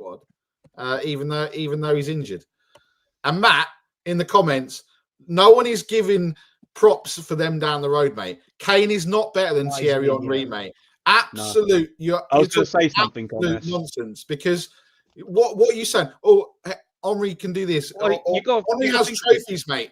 squad, even though he's injured. And Matt, in the comments, no one is giving props for them down the road, mate. Kane is not better than Thierry Henry, mate. Absolute. No. I was going to say something on this. Nonsense. Because what are you saying? Oh, Henry can do this. Well, Henry has trophies, mate.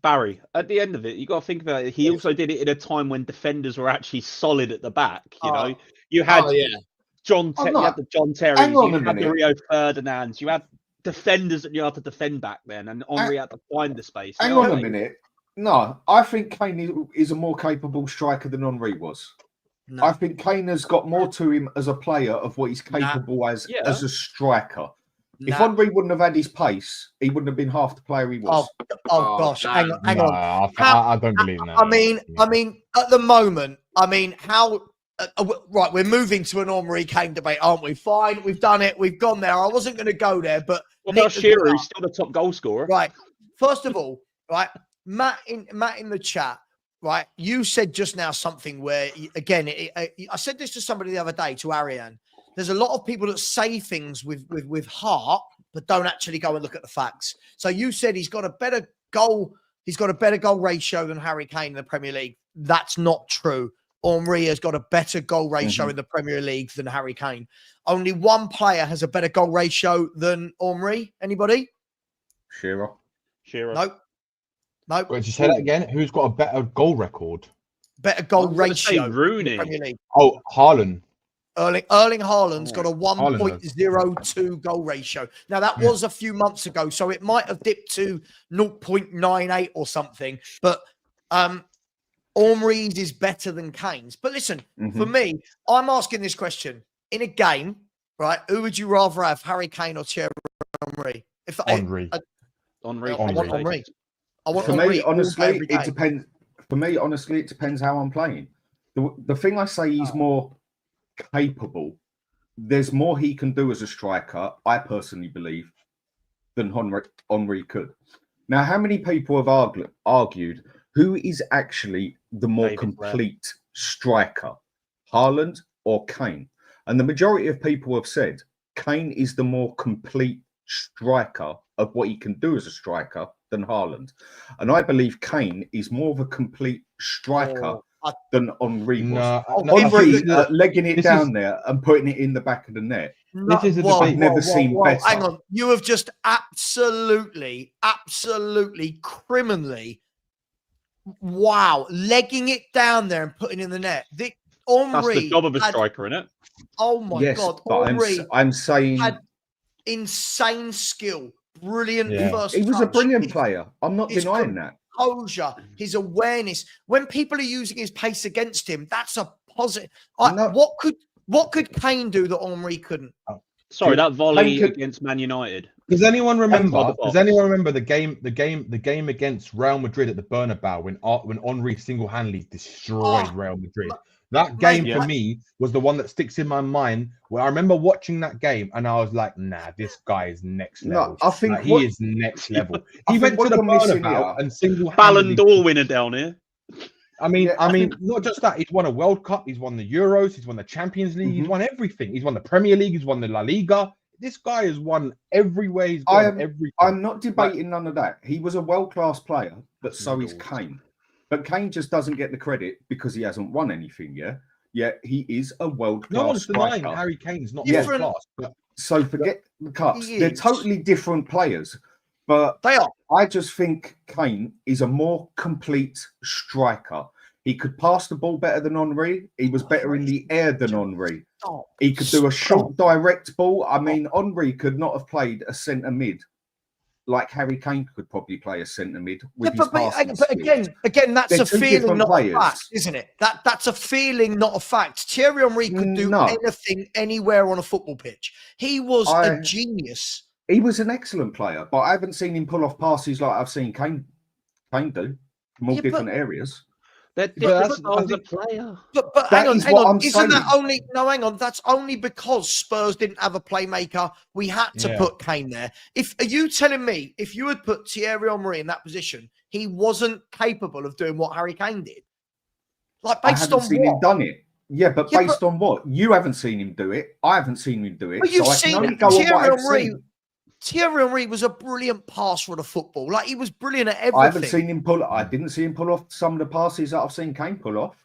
Barry, at the end of it, you got to think about it. He also did it in a time when defenders were actually solid at the back. You know, you had you had the John Terrys, you had the Rio Ferdinands, you had defenders that you had to defend back then, and Henry had to find the space. Hang on a minute. No, I think Kane is a more capable striker than Henry was. No. I think Kane has got more to him as a player of what he's capable as a striker. If Henry wouldn't have had his pace, he wouldn't have been half the player he was. Oh gosh, hang on. I don't believe that. I mean, at the moment, how right? We're moving to an Henry Kane debate, aren't we? Fine, we've done it. We've gone there. I wasn't going to go there, but Shearer's still the top goal scorer, right? First of all, right, Matt in the chat. Right, you said just now something where, again, I said this to somebody the other day, to Ariane. There's a lot of people that say things with heart, but don't actually go and look at the facts. So you said he's got a better goal ratio than Harry Kane in the Premier League. That's not true. Henry has got a better goal ratio in the Premier League than Harry Kane. Only one player has a better goal ratio than Henry. Anybody? Shearer. Nope. Wait, did you say that again? Who's got a better goal record? Better goal ratio. Rooney. Premier League. Oh, Haaland. Erling Haaland's got a 1.02 goal ratio. Now, that was a few months ago, so it might have dipped to 0.98 or something. But Henry's is better than Kane's. But listen, for me, I'm asking this question. In a game, right, who would you rather have, Harry Kane or Thierry Henry? Henry. Henry. I want Henry. For me, honestly, it depends. For me, honestly, it depends how I'm playing. The thing I say he's more capable. There's more he can do as a striker, I personally believe, than Henry could. Now, how many people have argued who is actually the more complete striker, Haaland or Kane? And the majority of people have said Kane is the more complete striker of what he can do as a striker than Haaland. And I believe Kane is more of a complete striker than Henry was. Henry legging it down there and putting it in the back of the net. This is a debate I've never seen better. Hang on. You have just absolutely, criminally, legging it down there and putting it in the net. Henry, that's the job of a striker, isn't it? Oh my God. But Henry I'm saying had insane skill. Brilliant first He was touch. a brilliant player. I'm not denying that. Composure, his awareness. When people are using his pace against him, that's a positive. What could Kane do that Henry couldn't? Sorry, that volley against Man United. Does anyone remember? The game against Real Madrid at the Bernabeu when Henry single-handedly destroyed Real Madrid? That game for me was the one that sticks in my mind. Where I remember watching that game and I was like, "Nah, this guy is next level. I think he is next level." He went to the Bernabeu and single-handedly Ballon d'Or winner down here. I mean, not just that. He's won a World Cup. He's won the Euros. He's won the Champions League. He's won everything. He's won the Premier League. He's won the La Liga. This guy has won everywhere he's gone. Everything. I'm not debating none of that. He was a world-class player, but so is Kane. But Kane just doesn't get the credit because he hasn't won anything yet. Yet he is a world-class No one's striker. denying Harry Kane's not world-class. So forget the cuts. They're totally different players. But they are. I just think Kane is a more complete striker. He could pass the ball better than Henry. He was better in the air than Henry. He could do a short, direct ball. I mean, Henry could not have played a centre mid like Harry Kane could probably play a centre mid with his passing but again, that's a feeling, not a fact, isn't it? That's a feeling, not a fact. Thierry Henry could do anything, anywhere on a football pitch. He was a genius. He was an excellent player, but I haven't seen him pull off passes like I've seen Kane do from all different areas. That's a player. But hang on. Isn't that only? No, hang on. That's only because Spurs didn't have a playmaker. We had to put Kane there. Are you telling me if you had put Thierry Henry in that position, he wasn't capable of doing what Harry Kane did? Like based on him done it. Yeah, but based on what? You haven't seen him do it. I haven't seen him do it. But you've I can only seen go on what I've seen. Thierry Henry was a brilliant passer of the football. Like, he was brilliant at everything. I haven't seen him pull. I didn't see him pull off some of the passes that I've seen Kane pull off.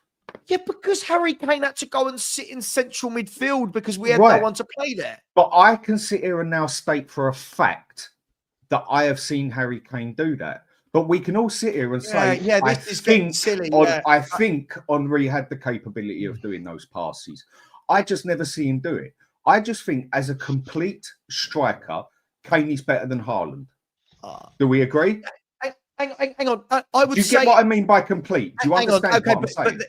Yeah, because Harry Kane had to go and sit in central midfield because we had no one to play there. But I can sit here and now state for a fact that I have seen Harry Kane do that. But we can all sit here and say, this is getting silly. I think Henry had the capability of doing those passes. I just never see him do it. I just think as a complete striker, Kane is better than Haaland. Do we agree? Hang on. I would say. Do you get what I mean by complete? Do you understand what I'm saying?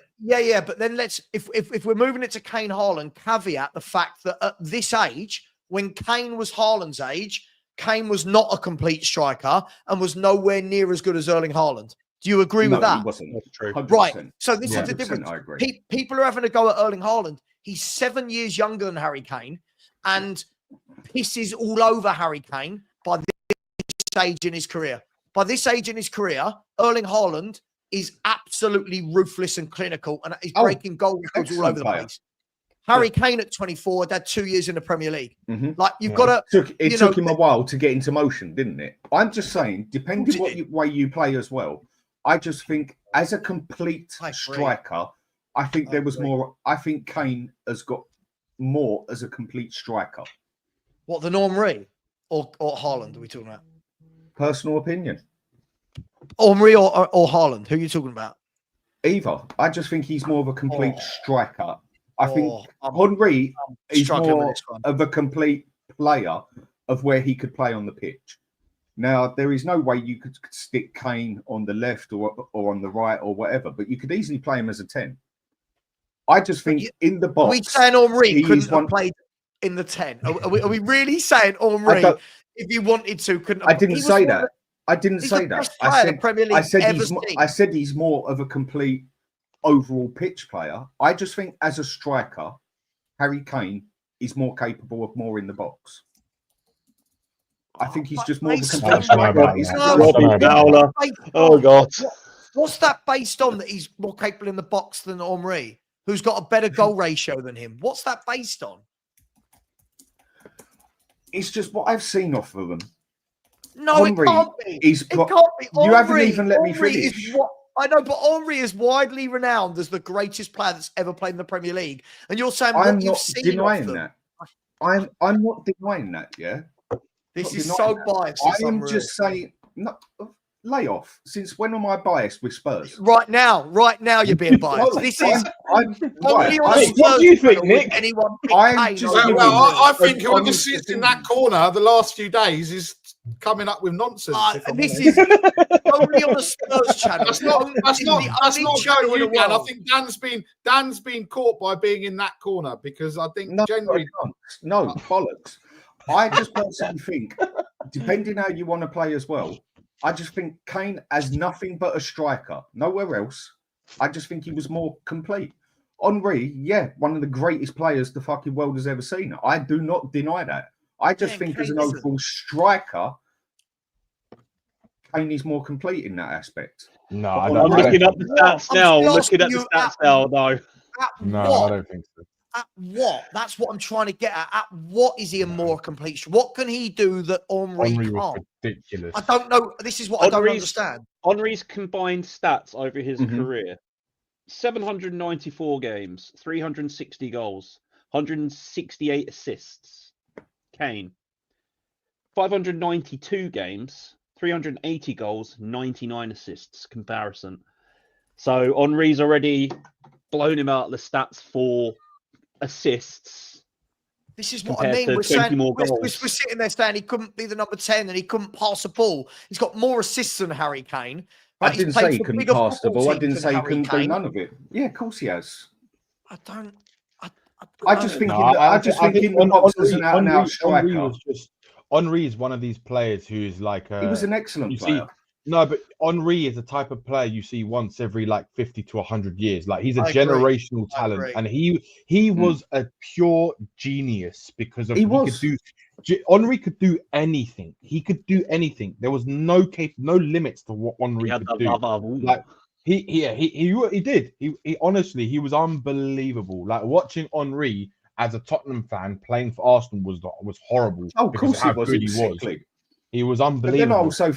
But then if we're moving it to Kane, Haaland, caveat the fact that at this age, when Kane was Haaland's age, Kane was not a complete striker and was nowhere near as good as Erling Haaland. Do you agree with that? He wasn't. That's true. Right. So this is the difference. I agree. People are having a go at Erling Haaland. He's 7 years younger than Harry Kane and pisses all over Harry Kane by this stage in his career. By this age in his career, Erling Haaland is absolutely ruthless and clinical and is breaking goal records all over the place. Harry Kane at 24 had 2 years in the Premier League. Like, you've got to... It took him a while to get into motion, didn't it? I'm just saying, depending what way you play as well, I just think as a complete striker, I think there was more... I think Kane has got more as a complete striker. What, than Henry or Haaland are we talking about? Personal opinion. Henry or Haaland? Who are you talking about? Either. I just think he's more of a complete striker. I think Henry is more of a complete player of where he could play on the pitch. Now, there is no way you could stick Kane on the left or on the right or whatever, but you could easily play him as a 10. I just think in the box... Are we saying Henry couldn't have played in the 10? Are we really saying Henry, if he wanted to, couldn't have... I didn't say that. I didn't say that. I said he's more of a complete overall pitch player. I just think as a striker, Harry Kane is more capable of more in the box. I think he's just more of a complete striker. Oh, God. What's that based on, that he's more capable in the box than Henry, who's got a better goal ratio than him? What's that based on? It's just what I've seen off of them. No, Henry, it can't be. It can't be. You haven't even let me finish. I know, but Henry is widely renowned as the greatest player that's ever played in the Premier League. And you're saying I'm not denying that. I'm not denying that, yeah? This is so biased. I am just saying, no, lay off. Since when am I biased with Spurs? Right now you're being biased. This is what do you think, Nick? Anyone I think whoever sits in that corner the last few days is coming up with nonsense. This is only on the Spurs channel. That's not going you, Dan. I think Dan's been caught by being in that corner because I think generally bollocks. I just personally think, depending how you want to play as well, I just think Kane as nothing but a striker, nowhere else. I just think he was more complete. Henry, one of the greatest players the fucking world has ever seen. I do not deny that. I just think as an overall striker, Kane is more complete in that aspect. No, I'm looking up the stats now. No, I don't think so. At what? That's what I'm trying to get at. At what is he a more complete? What can he do that Henry can't? Ridiculous. I don't know. This is what I don't understand. Henry's combined stats over his career: 794 games, 360 goals, 168 assists. Kane, 592 games, 380 goals, 99 assists. Comparison. So Henry's already blown him out of the stats for assists. This is what I mean. We're sitting there saying he couldn't be the number 10 and he couldn't pass a ball. He's got more assists than Harry Kane. Right? I didn't say he couldn't pass the ball. I didn't say he couldn't do none of it. Yeah, of course he has. I just think in the box as an out-and-out striker. Henry is one of these players who's like he was an excellent player. No, but Henry is the type of player you see once every 50 to 100 years. Like, he's a generational talent, and he was a pure genius because of Henry could do anything. He could do anything. There was no limits to what Henry could do. He did. He honestly, he was unbelievable. Like watching Henry as a Tottenham fan playing for Arsenal was horrible. Oh, of course how good he was. He was unbelievable. But then also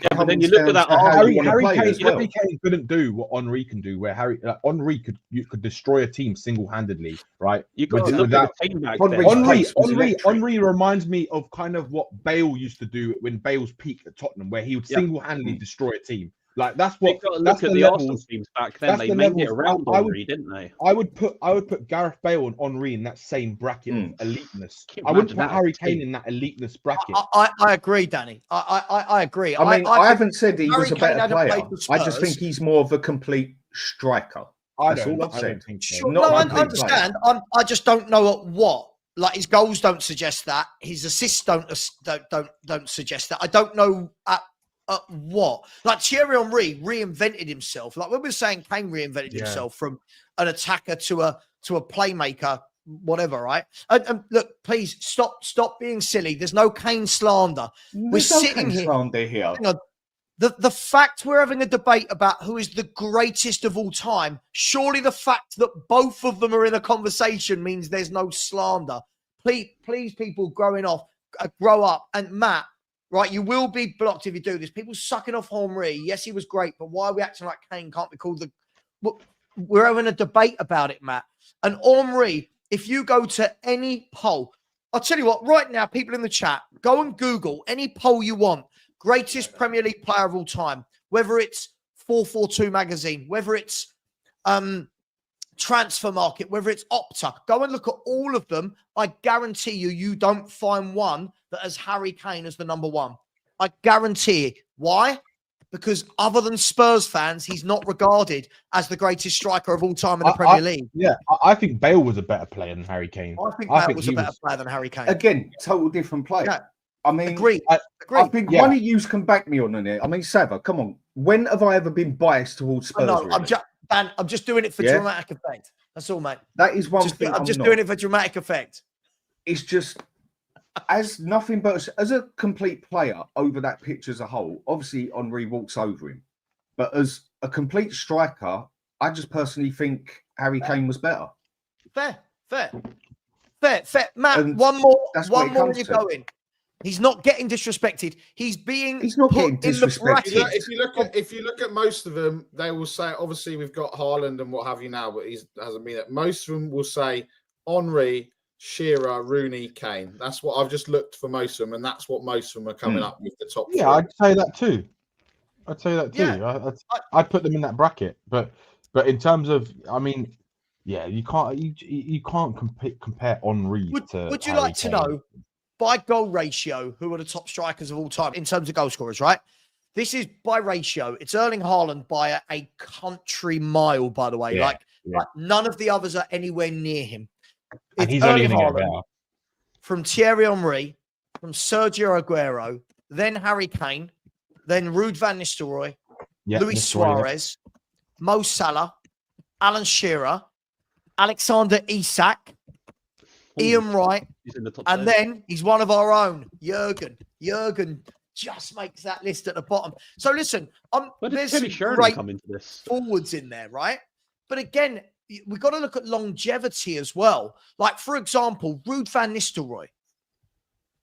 but then you look at that. Harry Kane couldn't do what Henry can do. Where Henry could destroy a team single-handedly, right? You got to look at the team back then. Henry reminds me of kind of what Bale used to do when Bale's peaked at Tottenham, where he would single-handedly destroy a team. Like that's what. You've got to look at the Arsenal teams back then. They made it around Henry, didn't they? I would put Gareth Bale and Henry in that same bracket of eliteness. I wouldn't put Harry Kane in that eliteness bracket. I agree, Danny. I agree. I mean, I haven't said he was a better player. I just think he's more of a complete striker. That's all I've said. Sure, no, I understand. I just don't know at what. Like his goals don't suggest that. His assists don't suggest that. I don't know at what. Like Thierry Henry reinvented himself. Like when we were saying Kane reinvented himself from an attacker to a playmaker, whatever, right? And look, please stop being silly. There's no Kane slander. We're sitting here. Slander here. Hang on. The fact we're having a debate about who is the greatest of all time, surely the fact that both of them are in a conversation means there's no slander. Please, people grow up. And Matt, right, you will be blocked if you do this. People sucking off Henry. Yes, he was great, but why are we acting like Kane can't be called We're having a debate about it, Matt. And Henry, if you go to any poll, I'll tell you what, right now, people in the chat, go and Google any poll you want. Greatest Premier League player of all time, whether it's 442 magazine, whether it's Transfer Market, whether it's Opta. Go and look at all of them. I guarantee you don't find one that has Harry Kane as the number one. I guarantee it. Why? Because other than Spurs fans, he's not regarded as the greatest striker of all time in the Premier League. I think Bale was a better player than Harry Kane. I think Bale was a better player than Harry Kane. Again, total different player. Yeah. I mean, agree. I think one of you can back me on it. I mean, Sava, come on. When have I ever been biased towards Spurs? No, I'm just doing it for dramatic effect. That's all, mate. That is one thing. I'm just doing it for dramatic effect. It's just as nothing but as a complete player over that pitch as a whole. Obviously, Henry walks over him, but as a complete striker, I just personally think Harry Kane was better. Fair. Matt, and one more when you go in. He's not getting disrespected. He's not getting disrespected. If you look at most of them, they will say, obviously we've got Haaland and what have you now, but he hasn't been it. Most of them will say Henry, Shearer, Rooney, Kane. That's what I've just looked for most of them, and that's what most of them are coming up with the top. Yeah, I'd say that too. Yeah. I'd put them in that bracket, but in terms of, I mean, yeah, you can't compare Henry to. Would you like to know? By goal ratio, who are the top strikers of all time in terms of goal scorers, right? This is by ratio. It's Erling Haaland by a country mile, by the way. Like none of the others are anywhere near him. And he's only going to get better. From Thierry Henry, from Sergio Aguero, then Harry Kane, then Ruud van Nistelrooy, Luis Suarez, Mo Salah, Alan Shearer, Alexander Isak, Ian Wright, and then he's one of our own, Jurgen. Jurgen just makes that list at the bottom. So listen, there's some great forwards in there, right? But again, we've got to look at longevity as well. Like, for example, Ruud van Nistelrooy,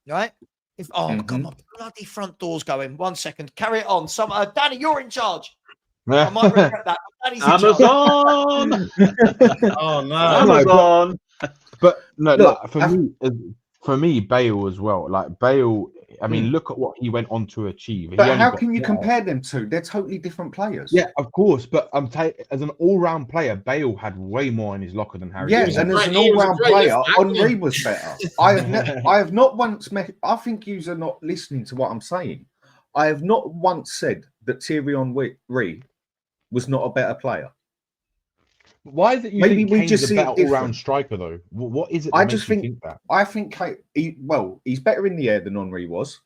right? Come on, bloody front door's going. 1 second, carry it on. Danny, you're in charge. I might regret that. Amazon. Oh no, Amazon. But for me, Bale as well. Like Bale, I mean, look at what he went on to achieve. But how can you compare them two? They're totally different players. Yeah, of course. But as an all-round player, Bale had way more in his locker than Harry. Yes, and as an all-round player, Henry was better. I have not once met. I think you are not listening to what I'm saying. I have not once said that Thierry Henry was not a better player. Why is it you think Kane's a better all-round striker, though? What is it that makes you think that? I think he's better in the air than Henry was.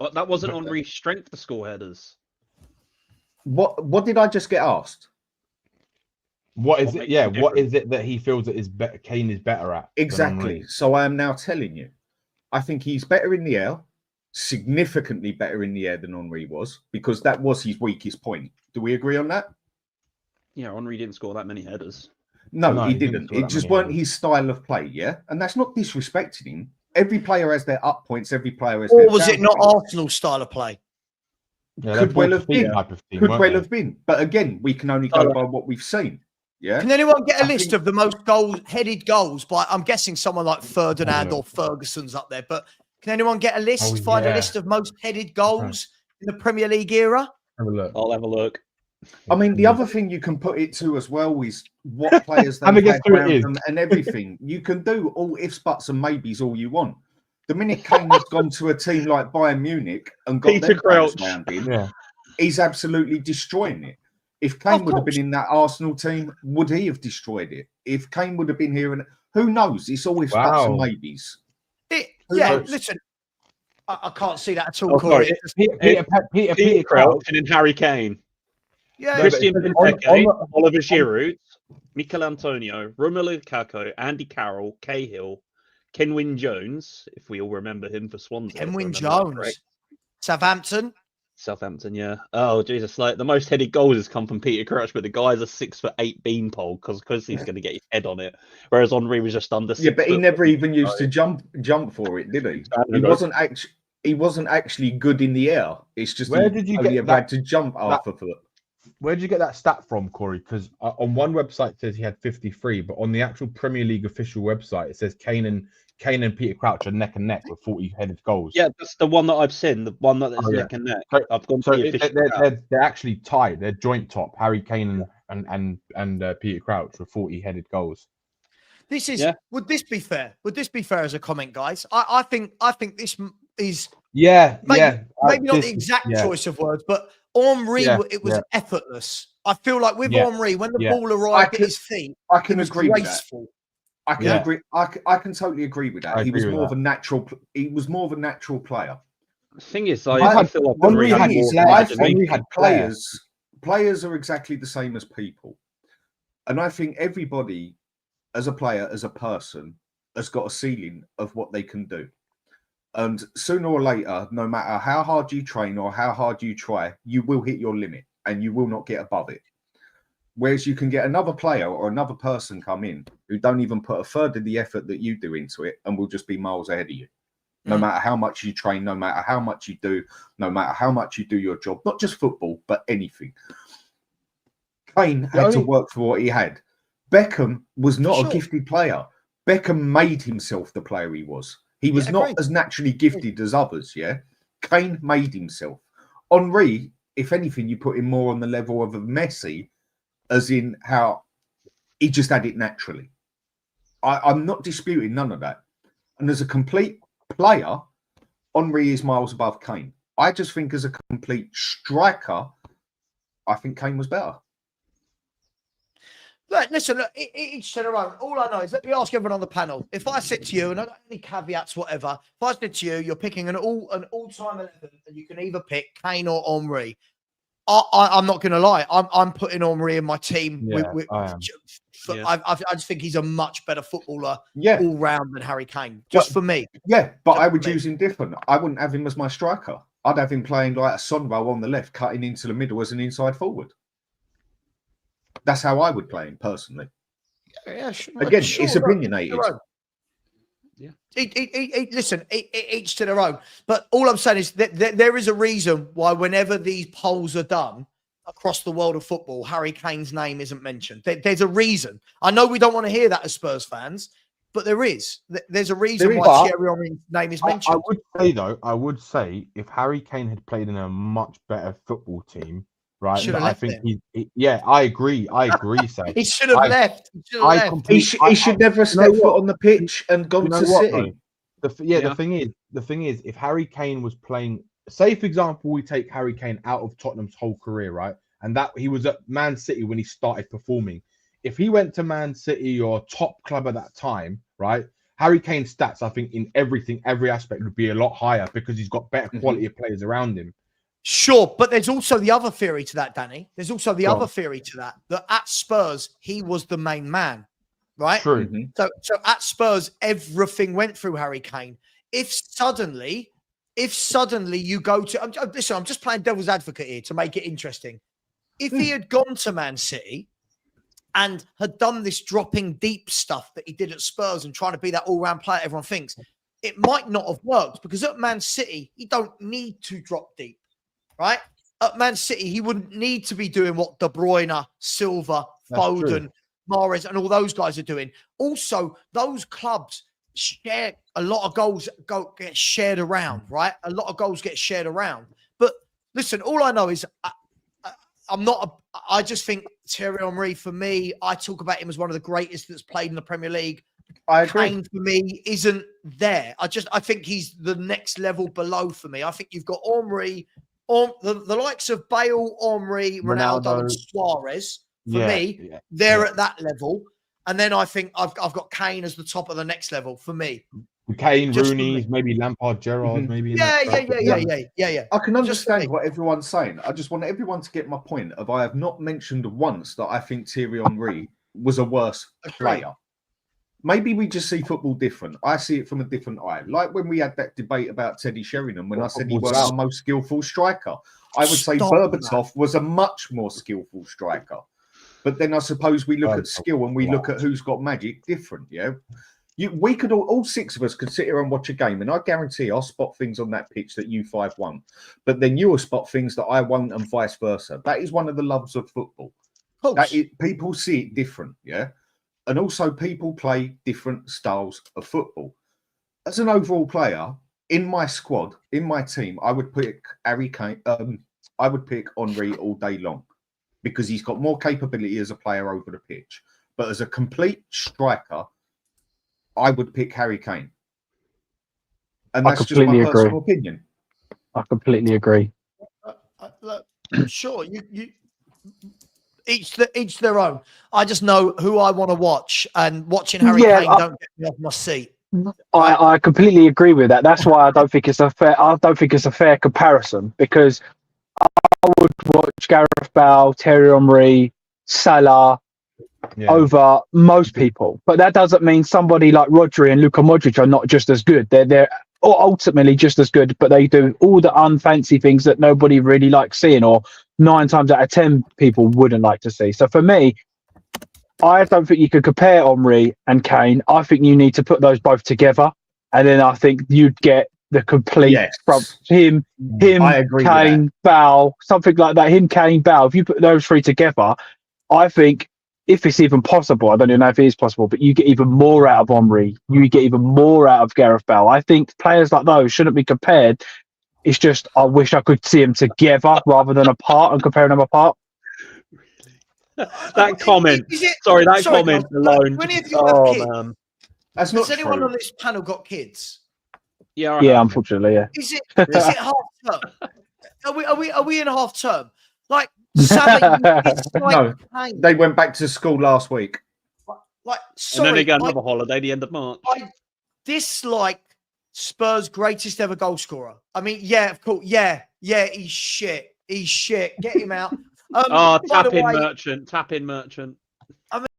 But that wasn't Henry's strength to score headers. What did I just get asked? What is it? Yeah, what is it that he feels that Kane is better at? Exactly. So I am now telling you. I think he's better in the air. significantly better in the air than Henry was, because that was his weakest point. Do we agree on that? Yeah, Henry didn't score that many headers. No, he didn't. It just weren't his style of play, yeah? And that's not disrespecting him. Every player has their up points, every player has their Or was it not Arsenal's style of play? Yeah, could well have been. Could well have been. But again, we can only go by what we've seen. Yeah. Can anyone get a list of the most headed goals by, I'm guessing someone like Ferdinand or Ferguson's up there, but can anyone get a list, find a list of most headed goals in the Premier League era? Have a look. I'll have a look. I mean, the other thing you can put it to as well is what players they had around them and everything. You can do all ifs, buts, and maybes all you want. The minute Kane has gone to a team like Bayern Munich and got their players around him, he's absolutely destroying it. If Kane would have been in that Arsenal team, would he have destroyed it? If Kane would have been here, and who knows? It's all ifs, buts, and maybes. Listen, I can't see that at all, Corey. Peter Crouch and then Harry Kane. Yeah, Christian Benteke, Oliver Giroud, Mikel Antonio, Romelu Lukaku, Andy Carroll, Cahill, Kenwyne Jones, if we all remember him for Swansea. Kenwyne Jones. Southampton, yeah. Oh, Jesus. Like, the most headed goals has come from Peter Crouch, but the guy's a 6'8" beanpole because he's going to get his head on it. Whereas Henry was just under 6 Yeah, but he never even used to jump for it, did he? He wasn't actually good in the air. It's just where did you get had to jump half a foot. Where did you get that stat from, Corey? Because on one website it says he had 53, but on the actual Premier League official website it says Kane and Peter Crouch are neck and neck with 40 headed goals. Yeah, that's the one that I've seen. The one that is neck and neck. I've gone to the official. They're actually tied. They're joint top. Harry Kane and Peter Crouch with 40 headed goals. This is. Would this be fair? Would this be fair as a comment, guys? I think this is. Maybe not the exact choice of words, but Henry, it was effortless. I feel like with Henry, when the ball arrived at his feet, I can agree with that. I can agree. I can totally agree with that. He was more of a natural. He was more of a natural player. The thing is, I feel like players are exactly the same as people, and I think everybody, as a player, as a person, has got a ceiling of what they can do. And sooner or later, no matter how hard you train or how hard you try, you will hit your limit and you will not get above it. Whereas you can get another player or another person come in who don't even put a third of the effort that you do into it and will just be miles ahead of you. No matter how much you train, no matter how much you do, no matter how much you do your job, not just football, but anything. Kane had to work for what he had. Beckham was not a gifted player. Beckham made himself the player he was. He was not as naturally gifted as others, Kane made himself. Henry, if anything, you put him more on the level of a Messi, as in how he just had it naturally. I'm not disputing none of that. And as a complete player, Henry is miles above Kane. I just think as a complete striker, I think Kane was better. Listen, each to their own. All I know is, let me ask everyone on the panel. If I said to you, and I don't have any caveats, whatever, if I said to you, you're picking an all-time 11, and you can either pick Kane or Henry, I'm not going to lie. I'm putting Henry in my team. I just think he's a much better footballer all round than Harry Kane, for me. Yeah, but I would use him different. I wouldn't have him as my striker. I'd have him playing like a Sonro on the left, cutting into the middle as an inside forward. That's how I would play him personally. Yeah, sure. Again, it's opinionated. Listen, each to their own. But all I'm saying is that there is a reason why whenever these polls are done across the world of football, Harry Kane's name isn't mentioned. There's a reason. I know we don't want to hear that as Spurs fans, but there is. There's a reason why Thierry Henry's name is mentioned. I would say if Harry Kane had played in a much better football team, right? I think I agree. Sam. He should have left. He should never have stepped foot on the pitch and gone to City. The thing is, if Harry Kane was playing, say for example, we take Harry Kane out of Tottenham's whole career, right? And that he was at Man City when he started performing. If he went to Man City or top club at that time, right? Harry Kane's stats, I think, in every aspect would be a lot higher because he's got better quality of players around him. Sure, but there's also the other theory to that, Danny. There's also the other theory to that at Spurs, he was the main man, right? True. So at Spurs, everything went through Harry Kane. If suddenly if suddenly you go to, listen, I'm just playing devil's advocate here to make it interesting. If he had gone to Man City and had done this dropping deep stuff that he did at Spurs and trying to be that all-round player everyone thinks, it might not have worked, because at Man City, he don't need to drop deep, right? At Man City, he wouldn't need to be doing what De Bruyne, Silva, Foden, Mahrez, and all those guys are doing. Also, those clubs share a lot of goals get shared around, right? A lot of goals get shared around. But listen, all I know is I just think Thierry Henry, for me, I talk about him as one of the greatest that's played in the Premier League. I agree. Kane, for me, isn't there. I think he's the next level below for me. I think you've got Henry, the likes of Bale, Henry, Ronaldo, and Suarez. For me, they're at that level. And then I think I've got Kane as the top of the next level for me. Kane, Rooney, maybe Lampard, Gerrard, maybe. Yeah. I can understand what everyone's saying. I just want everyone to get my point of I have not mentioned once that I think Thierry Henry was a worse player. Maybe we just see football different. I see it from a different eye. Like when we had that debate about Teddy Sheringham, when I said he was our most skillful striker, I would say Berbatov was a much more skillful striker. But then I suppose we look at skill and we look at who's got magic different, yeah? We could all six of us could sit here and watch a game, and I guarantee I'll spot things on that pitch that you five won't. But then you will spot things that I won't, and vice versa. That is one of the loves of football. People see it different, yeah? And also people play different styles of football. As an overall player, in my squad, in my team, I would pick Harry Kane. I would pick Henry all day long because he's got more capability as a player over the pitch. But as a complete striker, I would pick Harry Kane. And that's just my personal opinion. I completely agree. Sure, you each their own. I just know who I want to watch, and watching Harry Kane don't get me off my seat. I completely agree with that. That's why I don't think it's a fair comparison, because I would watch Gareth Bale, Thierry Henry, Salah over most people. But that doesn't mean somebody like Rodri and Luka Modric are not just as good. They're ultimately just as good, but they do all the unfancy things that nobody really likes seeing, or 9 times out of 10 people wouldn't like to see. So for me, I don't think you could compare Henry and Kane. I think you need to put those both together, and then I think you'd get the complete him, Kane, Bale, something like that. Him, Kane, Bale. If you put those three together, I think, if it's even possible, I don't even know if it is possible, but you get even more out of Henry. You get even more out of Gareth Bale. I think players like those shouldn't be compared. It's just I wish I could see them together rather than apart and comparing them apart. That comment. Comment alone. When have you had kids? Man. That's not Has anyone on this panel got kids? Yeah, unfortunately, yeah. Is it half term? Are we in half term? Like, Sally, no, they went back to school last week. And then they got another holiday the end of March. I dislike Spurs' greatest ever goal scorer. I mean, yeah, of course, yeah, he's shit. He's shit. Get him out. Tap in Merchant.